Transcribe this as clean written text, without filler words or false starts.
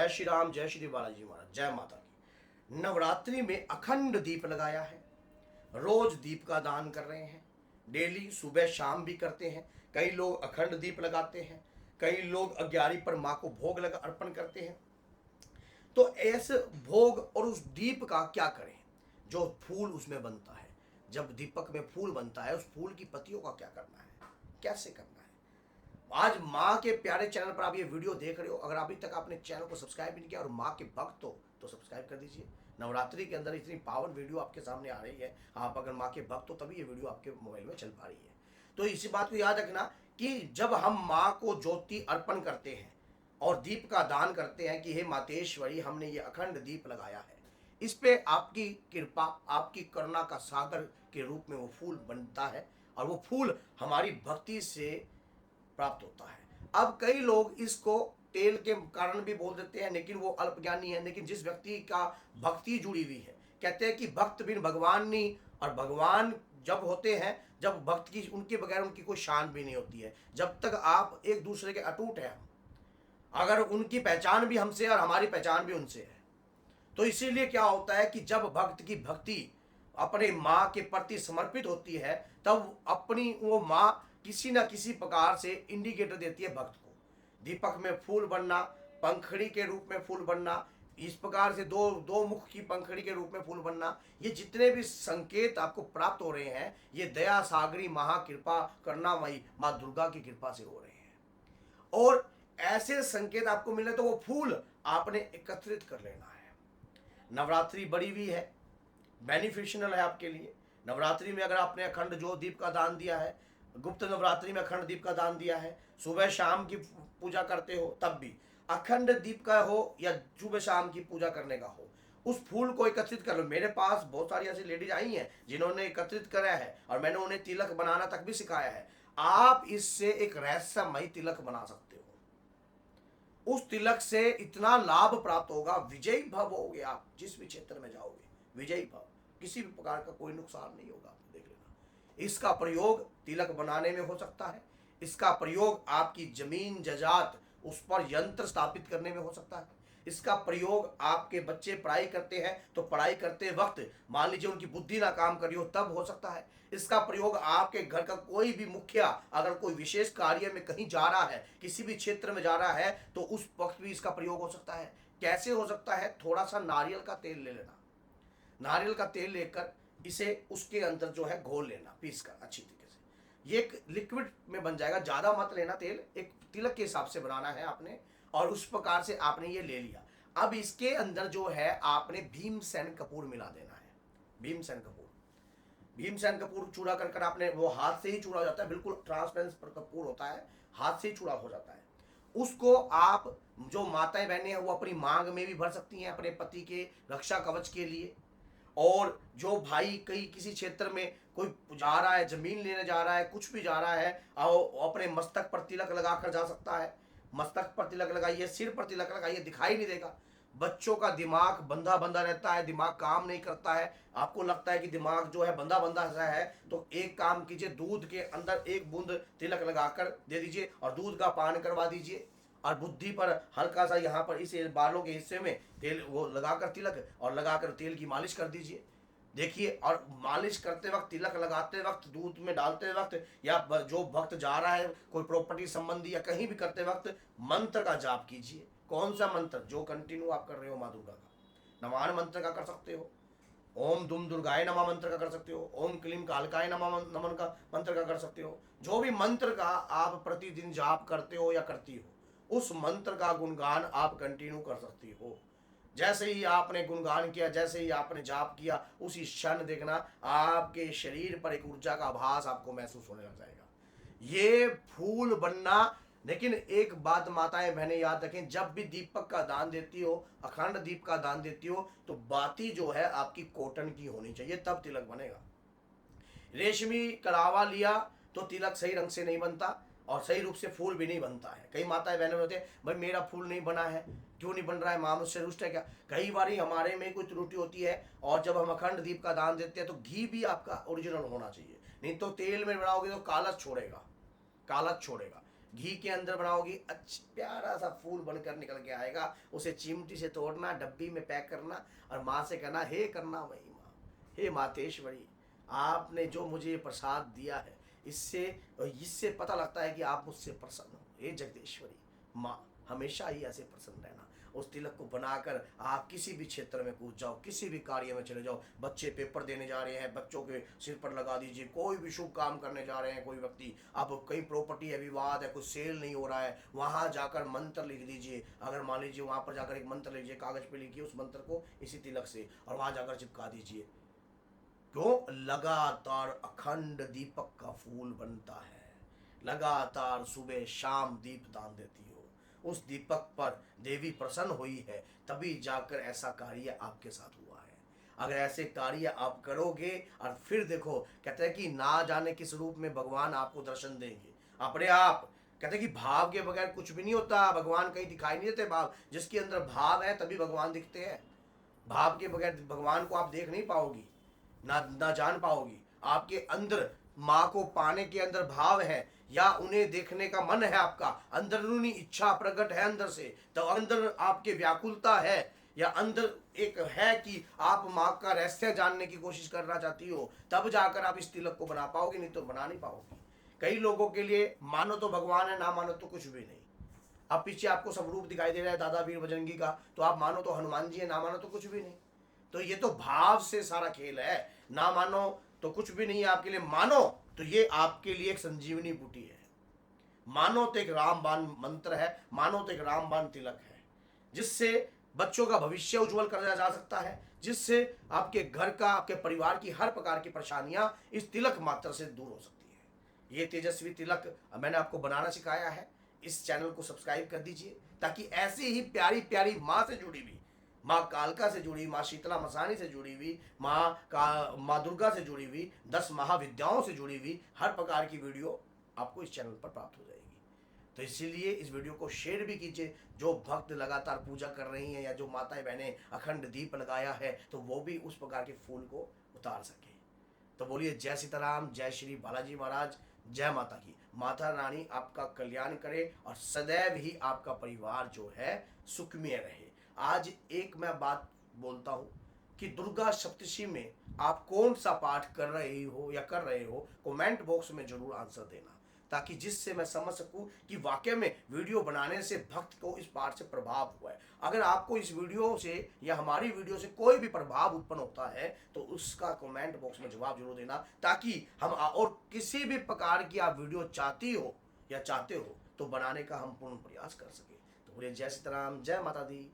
जय श्री राम, जय श्री बालाजी महाराज, जय माता की। नवरात्रि में अखंड दीप लगाया है, रोज दीप का दान कर रहे हैं, डेली सुबह शाम भी करते हैं। कई लोग अखंड दीप लगाते हैं, कई लोग 11 पर माँ को भोग लगा अर्पण करते हैं। तो ऐसे भोग और उस दीप का क्या करें, जो फूल उसमें बनता है, जब दीपक में फूल बनता है, उस फूल की पत्तियों का क्या करना है, कैसे करना है। आज माँ के प्यारे चैनल पर आप ये वीडियो देख रहे हो, अगर अभी तक आपने चैनल को सब्सक्राइब नहीं किया और माँ के भक्त हो तो सब्सक्राइब कर दीजिए। नवरात्रि के अंदर इतनी पावन वीडियो आपके सामने आ रही है, आप अगर माँ के भक्त हो तभी ये वीडियो आपके मोबाइल में चल पा रही है। तो इसी बात को याद रखना कि जब हम माँ को ज्योति अर्पण करते हैं और दीप का दान करते हैं कि हे मातेश्वरी, हमने ये अखंड दीप लगाया है, इस पे आपकी कृपा, आपकी करुणा का सागर के रूप में वो फूल बनता है और वो फूल हमारी भक्ति से प्राप्त होता है। अब कई लोग इसको तेल के कारण भी बोल देते हैं, लेकिन वो अल्पज्ञानी है। लेकिन जिस व्यक्ति का भक्ति जुड़ी हुई है, कहते हैं कि भक्त बिन भगवान नहीं, और भगवान जब होते हैं, जब भक्त की उनके बगैर उनकी कोई शान भी नहीं होती है। जब तक आप एक दूसरे के अटूट हैं, अगर उनकी पहचान भी हमसे और हमारी पहचान भी उनसे है, तो इसीलिए क्या होता है कि जब भक्त की भक्ति अपने माँ के प्रति समर्पित होती है, तब अपनी वो माँ किसी न किसी प्रकार से इंडिकेटर देती है भक्त को। दीपक में फूल बनना, पंखड़ी के रूप में फूल बनना, इस प्रकार से दो दो मुख की पंखड़ी के रूप में फूल बनना, ये जितने भी संकेत आपको प्राप्त हो रहे हैं, ये दया सागरी महाकृपा करुणामयी माँ दुर्गा की कृपा से हो रहे हैं। और ऐसे संकेत आपको मिले तो वो फूल आपने एकत्रित कर लेना है। नवरात्रि बड़ी हुई है, बेनिफिशियल है आपके लिए। नवरात्रि में अगर आपने अखंड जो दीप का दान दिया है, गुप्त नवरात्रि में अखंड दीप का दान दिया है, सुबह शाम की पूजा करते हो, तब भी अखंड दीप का हो या सुबह शाम की पूजा करने का हो, उस फूल को एकत्रित कर लो। मेरे पास बहुत सारी ऐसी लेडीज आई हैं जिन्होंने एकत्रित करा है और मैंने उन्हें तिलक बनाना तक भी सिखाया है। आप इससे एक रहस्यमय तिलक बना सकते हो। उस तिलक से इतना लाभ प्राप्त होगा, विजयी भव होगे आप। जिस भी क्षेत्र में जाओगे विजयी भव, किसी भी प्रकार का कोई नुकसान नहीं होगा। आप देख लेना, इसका प्रयोग तिलक बनाने में हो सकता है, इसका प्रयोग आपकी जमीन जायदाद उस पर यंत्र स्थापित करने में हो सकता है, इसका प्रयोग आपके बच्चे पढ़ाई करते हैं तो पढ़ाई करते वक्त मान लीजिए उनकी बुद्धि ना काम कर रही हो तब हो सकता है। इसका प्रयोग आपके घर का कोई भी मुखिया अगर कोई विशेष कार्य में कहीं जा रहा है, किसी भी क्षेत्र में जा रहा है, तो उस वक्त भी इसका प्रयोग हो सकता है। कैसे हो सकता है? थोड़ा सा नारियल का तेल ले लेना, नारियल का तेल लेकर इसे उसके अंदर जो है घोल लेना, पीस कर अच्छी तरीके से, ये एक लिक्विड में बन जाएगा। ज़्यादा मत लेना तेल, एक तिलक के हिसाब से बनाना है आपने, और उस प्रकार से आपने ये ले लिया। अब इसके अंदर जो है आपने भीमसेन कपूर मिला देना है। भीमसेन कपूर, भीमसेन कपूर चूड़ा कर कर आपने, वो हाथ से ही चूड़ा हो जाता है, बिल्कुल ट्रांसपेरेंट कपूर होता है, हाथ से ही चूड़ा हो जाता है। उसको आप जो माताएं बहनें हैं वो अपनी मांग में भी भर सकती हैं अपने पति के रक्षा कवच के लिए। और जो भाई कहीं किसी क्षेत्र में कोई जा रहा है, जमीन लेने जा रहा है, कुछ भी जा रहा है, अपने मस्तक पर तिलक लगा कर जा सकता है। मस्तक पर तिलक लगाइए, सिर पर तिलक लगाइए, दिखाई नहीं देगा। बच्चों का दिमाग बंधा बंधा रहता है, दिमाग काम नहीं करता है, आपको लगता है कि दिमाग जो है बंधा बंधा सा है, तो एक काम कीजिए, दूध के अंदर एक बूंद तिलक लगाकर दे दीजिए और दूध का पान करवा दीजिए, और बुद्धि पर हल्का सा यहाँ पर इस बालों के हिस्से में तेल वो लगाकर तिलक, और लगाकर तेल की मालिश कर दीजिए। देखिए, और मालिश करते वक्त, तिलक लगाते वक्त, दूध में डालते वक्त, या जो भक्त जा रहा है कोई प्रॉपर्टी संबंधी या कहीं भी करते वक्त, मंत्र का जाप कीजिए। कौन सा मंत्र? जो कंटिन्यू आप कर रहे हो माँ दुर्गा का, नमान मंत्र का कर सकते हो, ओम दुम दुर्गाय नमः मंत्र का कर सकते हो, ओम क्लीम कालकाय नमः नमन का मंत्र का कर सकते हो। जो भी मंत्र का आप प्रतिदिन जाप करते हो या करती हो, उस मंत्र का गुणगान आप कंटिन्यू कर सकती हो। जैसे ही आपने गुणगान किया, जैसे ही आपने जाप किया, उसी क्षण देखना आपके शरीर पर एक ऊर्जा का आभास आपको महसूस होने लग जाएगा। ये फूल बनना। लेकिन एक बात माताएं बहनें याद रखें, जब भी दीपक का दान देती हो, अखंड दीप का दान देती हो, तो बाती जो है आपकी कॉटन की होनी चाहिए, तब तिलक बनेगा। रेशमी कलावा लिया तो तिलक सही रंग से नहीं बनता और सही रूप से फूल भी नहीं बनता है। कई माताएं बहनें होते हैं, भाई मेरा फूल नहीं बना है, क्यों नहीं बन रहा है, माँ मुझसे रुष्ट है क्या? कई बार हमारे में कोई त्रुटि होती है, और जब हम अखंड दीप का दान देते हैं तो घी भी आपका ओरिजिनल होना चाहिए, नहीं तो तेल में बनाओगे तो कालच छोड़ेगा, कालच छोड़ेगा। घी के अंदर बनाओगी, अच्छा प्यारा सा फूल बनकर निकल के आएगा। उसे चिमटी से तोड़ना, डब्बी में पैक करना और माँ से कहना, हे करना वही माँ, हे मातेश्वरी, आपने जो मुझे ये प्रसाद दिया है, इससे इससे पता लगता है कि आप मुझसे प्रसन्न हो। हे जगदीश्वरी माँ, हमेशा ही ऐसे प्रसन्न रहना। उस तिलक को बनाकर आप किसी भी क्षेत्र में कूद जाओ, किसी भी कार्य में चले जाओ। बच्चे पेपर देने जा रहे हैं, बच्चों के सिर पर लगा दीजिए। कोई भी शुभ काम करने जा रहे हैं कोई व्यक्ति, अब कहीं प्रॉपर्टी है, विवाद है, कुछ सेल नहीं हो रहा है, वहाँ जाकर मंत्र लिख दीजिए। अगर मान लीजिए वहाँ पर जाकर एक मंत्र लिखिए, कागज पे लिखिए उस मंत्र को इसी तिलक से, और वहाँ जाकर चिपका दीजिए। क्यों? लगातार अखंड दीपक का फूल बनता है। लगातार सुबह शाम दीप दान देती हो, उस दीपक पर देवी प्रसन्न हुई है, तभी जाकर ऐसा कार्य आपके साथ हुआ है। अगर ऐसे कार्य आप करोगे और फिर देखो, कहते हैं कि ना जाने किस रूप में भगवान आपको दर्शन देंगे अपने आप। कहते हैं कि भाव के बगैर कुछ भी नहीं होता, भगवान कहीं दिखाई नहीं देते। भाव, जिसके अंदर भाव है तभी भगवान दिखते हैं। भाव के बगैर भगवान को आप देख नहीं पाओगी, ना जान पाओगी। आपके अंदर माँ को पाने के अंदर भाव है, या उन्हें देखने का मन है, आपका अंदरूनी इच्छा प्रकट है अंदर से, तो अंदर आपके व्याकुलता है, या अंदर एक है कि आप माँ का रहस्य जानने की कोशिश करना चाहती हो, तब जाकर आप इस तिलक को बना पाओगे, नहीं तो बना नहीं पाओगी। कई लोगों के लिए मानो तो भगवान है, ना मानो तो कुछ भी नहीं। अब पीछे आपको सब रूप दिखाई दे रहा है दादा वीर बजरंगी का, तो आप मानो तो हनुमान जी है, ना मानो तो कुछ भी नहीं। तो ये तो भाव से सारा खेल है। ना मानो तो कुछ भी नहीं है आपके लिए, मानो तो ये आपके लिए एक संजीवनी बूटी है। मानो तो एक रामबाण मंत्र है, मानो तो एक रामबाण तिलक है, जिससे बच्चों का भविष्य उज्जवल करा जा सकता है, जिससे आपके घर का, आपके परिवार की हर प्रकार की परेशानियां इस तिलक मात्र से दूर हो सकती है। ये तेजस्वी तिलक मैंने आपको बनाना सिखाया है। इस चैनल को सब्सक्राइब कर दीजिए, ताकि ऐसी ही प्यारी प्यारी माँ से जुड़ी हुई, माँ कालका से जुड़ी, माँ शीतला मसानी से जुड़ी हुई, माँ दुर्गा से जुड़ी हुई, 10 महाविद्याओं से जुड़ी हुई हर प्रकार की वीडियो आपको इस चैनल पर प्राप्त हो जाएगी। तो इसीलिए इस वीडियो को शेयर भी कीजिए। जो भक्त लगातार पूजा कर रही हैं, या जो माताएं बहनें अखंड दीप लगाया है, तो वो भी उस प्रकार के फूल को उतार सके। तो बोलिए जय सीताराम, जय श्री बालाजी महाराज, जय माता की। माता रानी आपका कल्याण करे और सदैव ही आपका परिवार जो है सुखमय रहे। आज एक मैं बात बोलता हूँ कि दुर्गा सप्तशी में आप कौन सा पाठ कर रही हो या कर रहे हो, कमेंट बॉक्स में जरूर आंसर देना, ताकि जिससे मैं समझ सकूं कि वाकई में वीडियो बनाने से भक्त को इस पाठ से प्रभाव हुआ है। अगर आपको इस वीडियो से या हमारी वीडियो से कोई भी प्रभाव उत्पन्न होता है, तो उसका कमेंट बॉक्स में जवाब जरूर देना, ताकि हम और किसी भी प्रकार की आप वीडियो चाहती हो या चाहते हो तो बनाने का हम पूर्ण प्रयास कर सके। तो बोलिए जय सीताराम, जय माता दी।